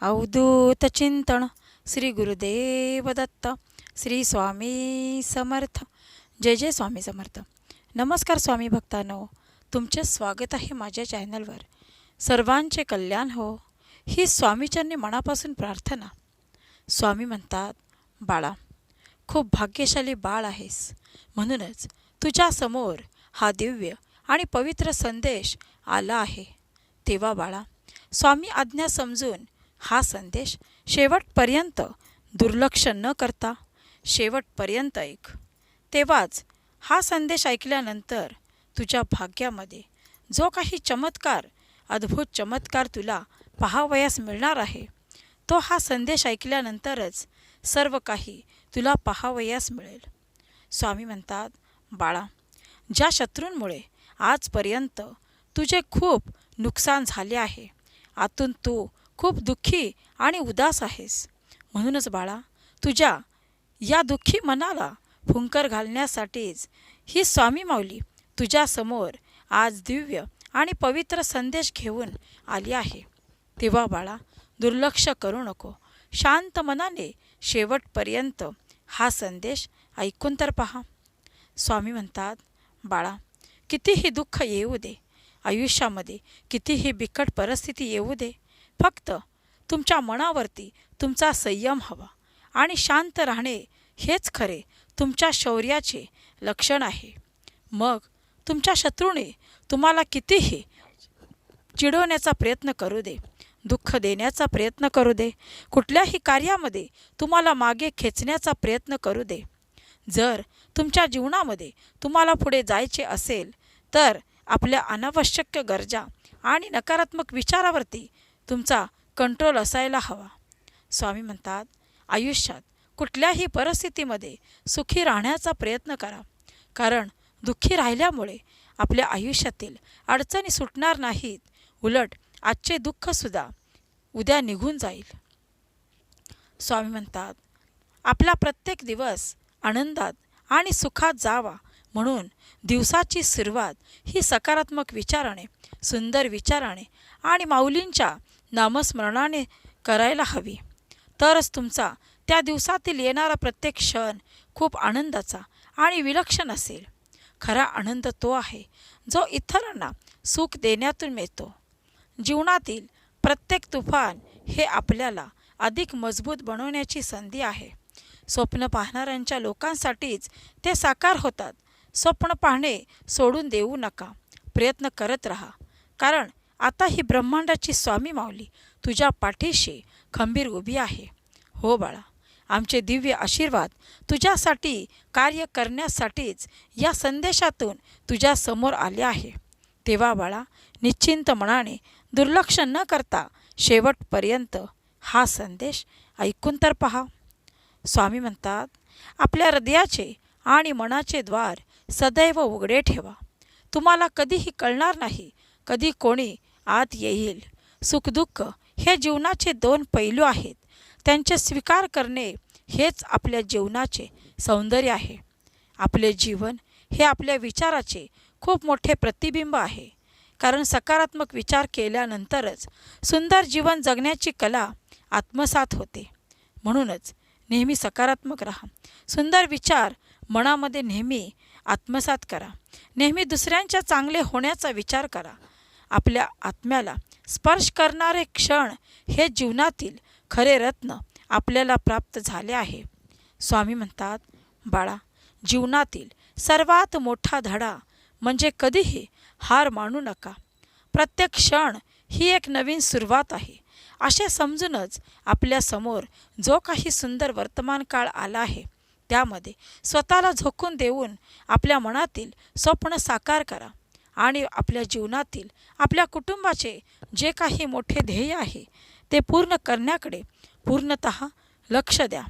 अवधूत चिंतन श्री गुरुदेव दत्त श्री स्वामी समर्थ. जय जय स्वामी समर्थ. नमस्कार स्वामी भक्तांनो, तुमचे स्वागत आहे माझ्या चॅनलवर. सर्वांचे कल्याण हो ही स्वामीचरणी मनापासून प्रार्थना. स्वामी म्हणतात, बाळा, खूप भाग्यशाली बाळ आहेस, म्हणूनच तुझ्यासमोर हा दिव्य आणि पवित्र संदेश आला आहे. तेव्हा बाळा, स्वामी आज्ञा समजून हा संदेश शेवटपर्यंत दुर्लक्ष न करता शेवटपर्यंत ऐक. तेव्हाच हा संदेश ऐकल्यानंतर तुझ्या भाग्यामध्ये जो काही चमत्कार, अद्भुत चमत्कार तुला पाहावयास मिळणार आहे, तो हा संदेश ऐकल्यानंतरच सर्व काही तुला पाहावयास मिळेल. स्वामी म्हणतात, बाळा, ज्या शत्रूंमुळे आजपर्यंत तुझे खूप नुकसान झाले आहे, आतून तू खूप दुःखी आणि उदास आहेस. म्हणूनच बाळा, तुझ्या या दुःखी मनाला फुंकर घालण्यासाठीच ही स्वामी माऊली तुझ्यासमोर आज दिव्य आणि पवित्र संदेश घेऊन आली आहे. तेव्हा बाळा, दुर्लक्ष करू नको. शांत मनाने शेवटपर्यंत हा संदेश ऐकून तर पहा. स्वामी म्हणतात, बाळा, कितीही दुःख येऊ दे, आयुष्यामध्ये कितीही बिकट परिस्थिती येऊ दे, फक्त तुमच्या मनावरती तुमचा संयम हवा आणि शांत राहणे हेच खरे तुमच्या शौर्याचे लक्षण आहे. मग तुमच्या शत्रूने तुम्हाला कितीही चिडवण्याचा प्रयत्न करू दे, दुःख देण्याचा प्रयत्न करू दे, कुठल्याही कार्यामध्ये तुम्हाला मागे खेचण्याचा प्रयत्न करू दे, जर तुमच्या जीवनामध्ये तुम्हाला पुढे जायचे असेल तर आपल्या अनावश्यक गरजा आणि नकारात्मक विचारावरती तुमचा कंट्रोल असायला हवा. स्वामी म्हणतात, आयुष्यात कुठल्याही परिस्थितीमध्ये सुखी राहण्याचा प्रयत्न करा, कारण दुःखी राहिल्यामुळे आपल्या आयुष्यातील अडचणी सुटणार नाहीत, उलट आजचे दुःखसुद्धा उद्या निघून जाईल. स्वामी म्हणतात, आपला प्रत्येक दिवस आनंदात आणि सुखात जावा म्हणून दिवसाची सुरुवात ही सकारात्मक विचाराने, सुंदर विचाराने आणि माऊलींच्या नामस्मरणाने करायला हवी. तरच तुमचा त्या दिवसातील येणारा प्रत्येक क्षण खूप आनंदाचा आणि विलक्षण असेल. खरा आनंद तो आहे जो इतरांना सुख देण्यातून मिळतो. जीवनातील प्रत्येक तुफान हे आपल्याला अधिक मजबूत बनवण्याची संधी आहे. स्वप्न पाहणाऱ्यांच्या लोकांसाठीच ते साकार होतात. स्वप्न पाहणे सोडून देऊ नका, प्रयत्न करत राहा, कारण आता ही ब्रह्मांडाची स्वामी माऊली तुझ्या पाठीशी खंबीर उभी आहे. हो बाळा, आमचे दिव्य आशीर्वाद तुझ्यासाठी कार्य करण्यासाठीच या संदेशातून तुझ्या समोर आले आहे. तेव्हा बाळा, निश्चिंत मनाने दुर्लक्ष न करता शेवटपर्यंत हा संदेश ऐकून तर पहा. स्वामी म्हणतात, आपल्या हृदयाचे आणि मनाचे द्वार सदैव उघडे ठेवा. तुम्हाला कधीही कळणार नाही कधी कोणी आत येईल. सुखदुःख हे जीवनाचे दोन पैलू आहेत. त्यांचे स्वीकार करणे हेच आपल्या जीवनाचे सौंदर्य आहे. आपले जीवन हे आपल्या विचाराचे खूप मोठे प्रतिबिंब आहे, कारण सकारात्मक विचार केल्यानंतरच सुंदर जीवन जगण्याची कला आत्मसात होते. म्हणूनच नेहमी सकारात्मक राहा. सुंदर विचार मनामध्ये नेहमी आत्मसात करा. नेहमी दुसऱ्यांच्या चांगले होण्याचा विचार करा. आपल्या आत्म्याला स्पर्श करणारे क्षण हे जीवनातील खरे रत्न आपल्याला प्राप्त झाले आहे. स्वामी म्हणतात, बाळा, जीवनातील सर्वात मोठा धडा म्हणजे कधीही हार मानू नका. प्रत्येक क्षण ही एक नवीन सुरुवात आहे असे समजूनच आपल्यासमोर जो काही सुंदर वर्तमान काळ आला आहे त्यामध्ये स्वतःला झोकून देऊन आपल्या मनातील स्वप्न साकार करा आणि आपल्या जीवनातील आपल्या कुटुंबाचे जे काही मोठे ध्येय आहे ते पूर्ण करण्याकडे पूर्णतः लक्ष द्या.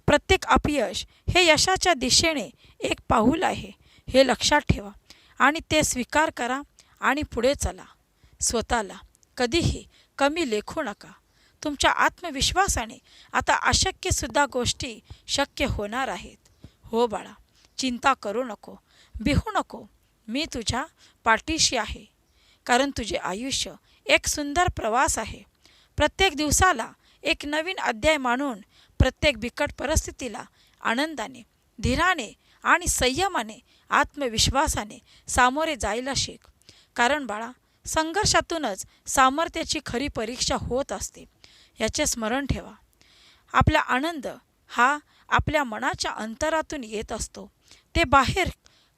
प्रत्येक अपयश हे यशाच्या दिशेने एक पाऊल आहे हे लक्षात ठेवा आणि ते स्वीकार करा आणि पुढे चला. स्वतःला कधीही कमी लेखू नका. तुमच्या आत्मविश्वासाने आता अशक्यसुद्धा गोष्टी शक्य होणार आहेत. हो बाळा, चिंता करू नको, भिवू नको. मी तुझ्या पाठीशी आहे, कारण तुझे आयुष्य एक सुंदर प्रवास आहे. प्रत्येक दिवसाला एक नवीन अध्याय मानून प्रत्येक बिकट परिस्थितीला आनंदाने, धीराने आणि संयमाने, आत्मविश्वासाने सामोरे जायला शिक. कारण बाळा, संघर्षातूनच सामर्थ्याची खरी परीक्षा होत असते, याचे स्मरण ठेवा. आपला आनंद हा आपल्या मनाच्या अंतरातून येत असतो, ते बाहेर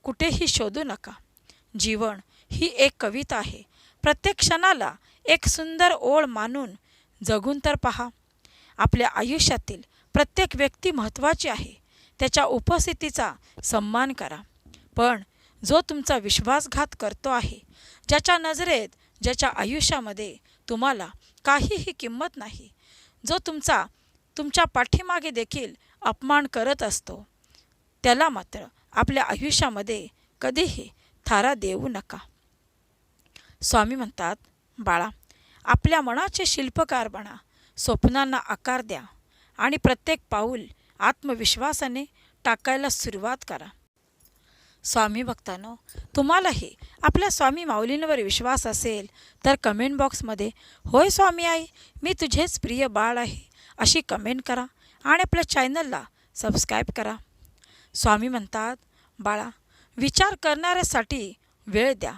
कुठेही शोधू नका. जीवन ही एक कविता आहे. प्रत्येक क्षणाला एक सुंदर ओळ मानून जगून तर पहा. आपल्या आयुष्यातील प्रत्येक व्यक्ती महत्त्वाची आहे, त्याच्या उपस्थितीचा सन्मान करा. पण जो तुमचा विश्वासघात करतो आहे, ज्याच्या नजरेत, ज्याच्या आयुष्यामध्ये तुम्हाला काहीही किंमत नाही, जो तुमच्या पाठीमागे देखील अपमान करत असतो, त्याला मात्र आपल्या आयुष्यामध्ये कधीही थारा देऊ नका. स्वामी म्हणतात, बाळा, आपल्या मनाचे शिल्पकार बना, स्वप्नांना आकार द्या आणि प्रत्येक पाऊल आत्मविश्वासाने टाकायला सुरुवात करा. स्वामी भक्तांनो, तुम्हालाही आपल्या स्वामी माऊलींवर विश्वास असेल तर कमेंट बॉक्समध्ये होय स्वामी आई, मी तुझेच प्रिय बाळ आहे अशी कमेंट करा आणि आपल्या चॅनलला सबस्क्राईब करा. स्वामी म्हणतात, बाळा, विचार करणाऱ्यासाठी वेळ द्या,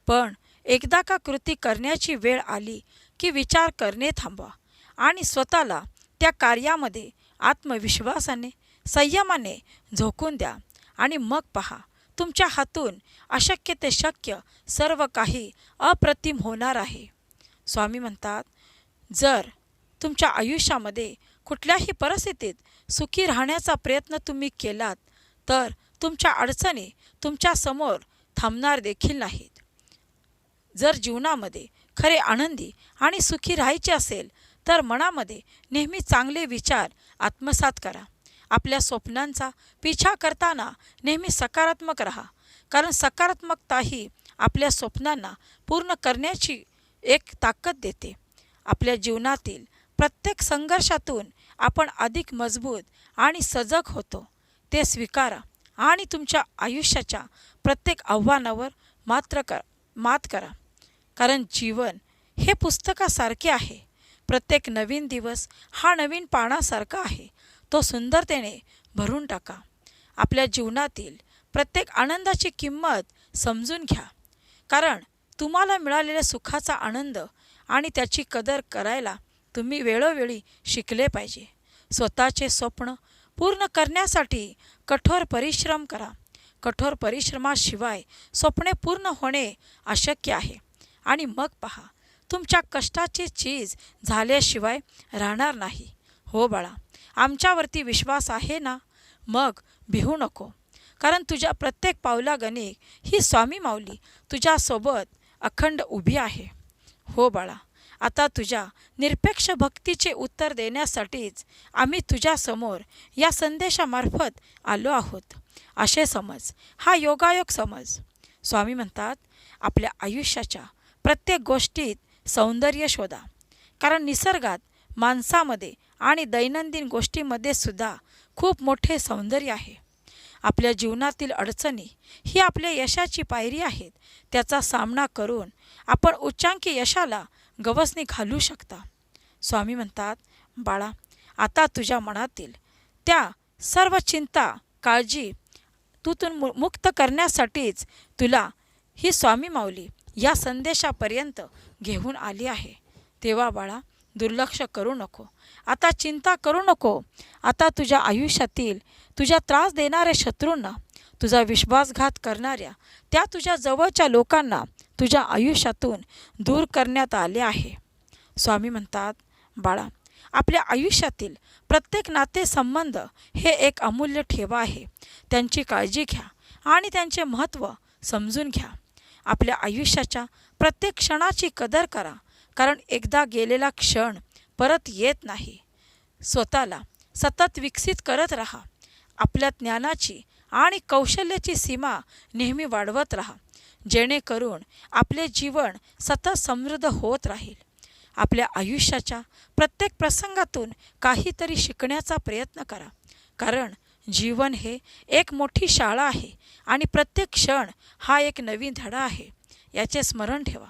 पण एकदा का कृती करण्याची वेळ आली की विचार करणे थांबवा आणि स्वतःला त्या कार्यामध्ये आत्मविश्वासाने, संयमाने झोकून द्या आणि मग पहा, तुमच्या हातून अशक्य ते शक्य सर्व काही अप्रतिम होणार आहे. स्वामी म्हणतात, जर तुमच्या आयुष्यामध्ये कुठल्याही परिस्थितीत सुखी राहण्याचा प्रयत्न तुम्ही केलात तर तुमच्या अडचणी तुमच्यासमोर थांबणार देखील नाहीत. जर जीवनामध्ये खरे आनंदी आणि सुखी राहायचे असेल तर मनामध्ये नेहमी चांगले विचार आत्मसात करा. आपल्या स्वप्नांचा पिछा करताना नेहमी सकारात्मक राहा, कारण सकारात्मकता ही आपल्या स्वप्नांना पूर्ण करण्याची एक ताकद देते. आपल्या जीवनातील प्रत्येक संघर्षातून आपण अधिक मजबूत आणि सजग होतो, ते स्वीकारा आणि तुमच्या आयुष्याच्या प्रत्येक आव्हानावर मात करा. कारण जीवन हे पुस्तकासारखे आहे. प्रत्येक नवीन दिवस हा नवीन पानासारखा आहे, तो सुंदरतेने भरून टाका. आपल्या जीवनातील प्रत्येक आनंदाची किंमत समजून घ्या, कारण तुम्हाला मिळालेल्या सुखाचा आनंद आणि त्याची कदर करायला तुम्ही वेळोवेळी शिकले पाहिजे. स्वतःचे स्वप्न पूर्ण करण्यासाठी कठोर परिश्रम करा. कठोर परिश्रमाशिवाय स्वप्ने पूर्ण होणे अशक्य आहे. आणि मग पहा, तुमच्या कष्टाची चीज झाल्याशिवाय राहणार नाही. हो बाळा, आमच्यावरती विश्वास आहे ना, मग भिवू नको, कारण तुझ्या प्रत्येक पावलागणी ही स्वामी माऊली तुझ्यासोबत अखंड उभी आहे. हो बाळा, आता तुझ्या निरपेक्ष भक्तीचे उत्तर देण्यासाठीच आम्ही तुझ्यासमोर या संदेशामार्फत आलो आहोत, असे समज. हा योगायोग समज. स्वामी म्हणतात, आपल्या आयुष्याच्या प्रत्येक गोष्टीत सौंदर्य शोधा, कारण निसर्गात, माणसामध्ये आणि दैनंदिन गोष्टीमध्ये सुद्धा खूप मोठे सौंदर्य आहे. आपल्या जीवनातील अडचणी ही आपल्या यशाची पायरी आहेत. त्याचा सामना करून आपण उच्चांकी यशाला गवसणी घालू शकता. स्वामी म्हणतात, बाळा, आता तुझ्या मनातील त्या सर्व चिंता, काळजी मुक्त करण्यासाठीच तुला ही स्वामी माऊली या संदेशापर्यंत घेऊन आली आहे. तेव्हा बाळा, दुर्लक्ष करू नको, आता चिंता करू नको. आता तुझ्या आयुष्यातील तुझ्या त्रास देणाऱ्या शत्रूंना, तुझा विश्वासघात करणाऱ्या त्या तुझ्या जवळच्या लोकांना तुझ्या आयुष्यातून दूर करण्यात आले आहे. स्वामी म्हणतात, बाळा, आपल्या आयुष्यातील प्रत्येक नातेसंबंध हे एक अमूल्य ठेवा आहे. त्यांची काळजी घ्या आणि त्यांचे महत्त्व समजून घ्या. आपल्या आयुष्याच्या प्रत्येक क्षणाची कदर करा, कारण एकदा गेलेला क्षण परत येत नाही. स्वतःला सतत विकसित करत राहा. आपल्या ज्ञानाची आणि कौशल्याची सीमा नेहमी वाढवत राहा, जेणेकरून आपले जीवन सतत समृद्ध होत राहील. आपल्या आयुष्याच्या प्रत्येक प्रसंगातून काहीतरी शिकण्याचा प्रयत्न करा, कारण जीवन हे एक मोठी शाळा आहे आणि प्रत्येक क्षण हा एक नवीन धडा आहे, याचे स्मरण ठेवा.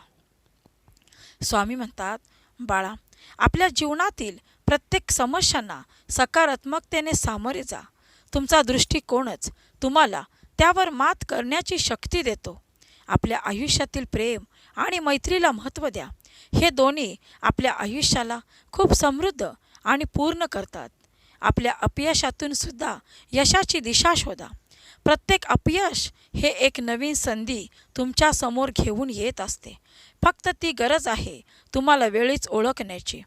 स्वामी म्हणतात, बाळा, आपल्या जीवनातील प्रत्येक समस्यांना सकारात्मकतेने सामोरे जा. तुमचा दृष्टिकोनच तुम्हाला त्यावर मात करण्याची शक्ती देतो. आपल्या आयुष्यातील प्रेम आणि मैत्रीला महत्त्व द्या. हे दोन्ही आपल्या आयुष्याला खूप समृद्ध आणि पूर्ण करतात. आपल्या अपयशातून सुद्धा यशाची दिशा शोधा. प्रत्येक अपयश हे एक नवीन संधी तुमच्या समोर घेऊन येत असते. फक्त ती गरज आहे तुम्हाला वेळीच ओळखण्याची.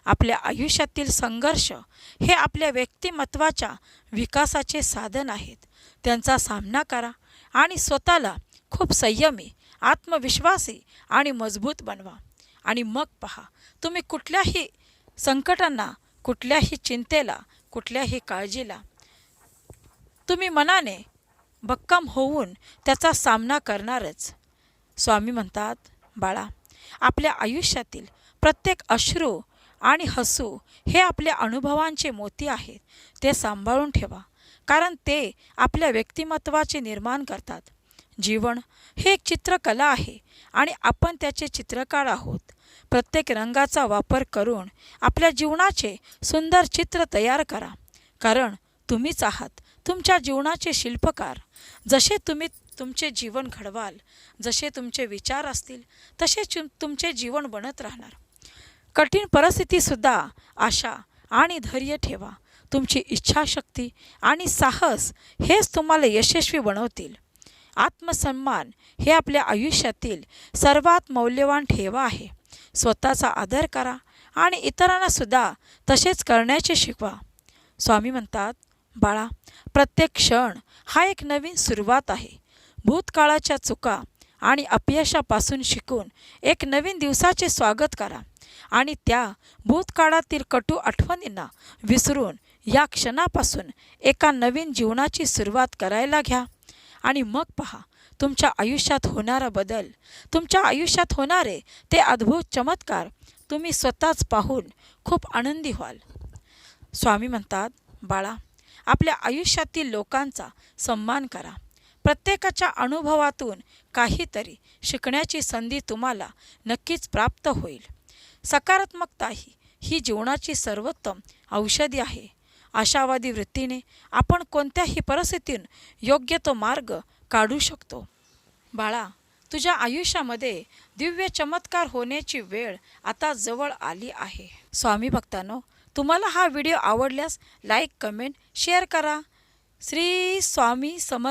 आपल्या आयुष्यातील संघर्ष हे आपल्या व्यक्तिमत्वाच्या विकासाचे साधन आहेत. त्यांचा सामना करा आणि स्वतःला खूप संयमी, आत्मविश्वासी आणि मजबूत बनवा. आणि मग पहा, तुम्ही कुठल्याही संकटांना, कुठल्याही चिंतेला, कुठल्याही काळजीला तुम्ही मनाने भक्कम होऊन त्याचा सामना करणारच. स्वामी म्हणतात, बाळा, आपल्या आयुष्यातील प्रत्येक अश्रू आणि हसू हे आपल्या अनुभवांचे मोती आहेत. ते सांभाळून ठेवा, कारण ते आपल्या व्यक्तिमत्वाचे निर्माण करतात. जीवन हे एक चित्रकला आहे आणि आपण त्याचे चित्रकार आहोत. प्रत्येक रंगाचा वापर करून आपल्या जीवनाचे सुंदर चित्र तयार करा, कारण तुम्हीच आहात तुमच्या जीवनाचे शिल्पकार. जसे तुम्ही तुमचे जीवन घडवाल, जसे तुमचे विचार असतील, तसे तुमचे जीवन बनत राहणार. कठीण परिस्थितीसुद्धा आशा आणि धैर्य ठेवा. तुमची इच्छाशक्ती आणि साहस हेच तुम्हाला यशस्वी बनवतील. आत्मसन्मान हे आपल्या आयुष्यातील सर्वात मौल्यवान ठेवा आहे. स्वतःचा आदर करा आणि इतरांनासुद्धा तसेच करण्याचे शिकवा. स्वामी म्हणतात, बाळा, प्रत्येक क्षण हा एक नवीन सुरुवात आहे. भूतकाळाच्या चुका आणि अपयशापासून शिकून एक नवीन दिवसाचे स्वागत करा आणि त्या भूतकाळातील कटू आठवणींना विसरून या क्षणापासून एका नवीन जीवनाची सुरुवात करायला घ्या. आणि मग पहा, तुमच्या आयुष्यात होणारा बदल, तुमच्या आयुष्यात होणारे ते अद्भुत चमत्कार तुम्ही स्वतःच पाहून खूप आनंदी व्हाल. स्वामी म्हणतात, बाळा, आपल्या आयुष्यातील लोकांचा सन्मान करा. प्रत्येकाच्या अनुभवातून काहीतरी शिकण्याची संधी तुम्हाला नक्कीच प्राप्त होईल. सकारात्मकता ही जीवनाची सर्वोत्तम औषधी आहे. आशावादी वृत्तीने आपण कोणत्याही परिस्थितीतून योग्य तो मार्ग काढू शकतो. बाळा, तुझ्या आयुष्यामध्ये दिव्य चमत्कार होण्याची वेळ आता जवळ आली आहे. स्वामी भक्तांनो, तुम्हाला हा व्हिडिओ आवडल्यास लाईक, कमेंट, शेअर करा. श्री स्वामी समर्थ.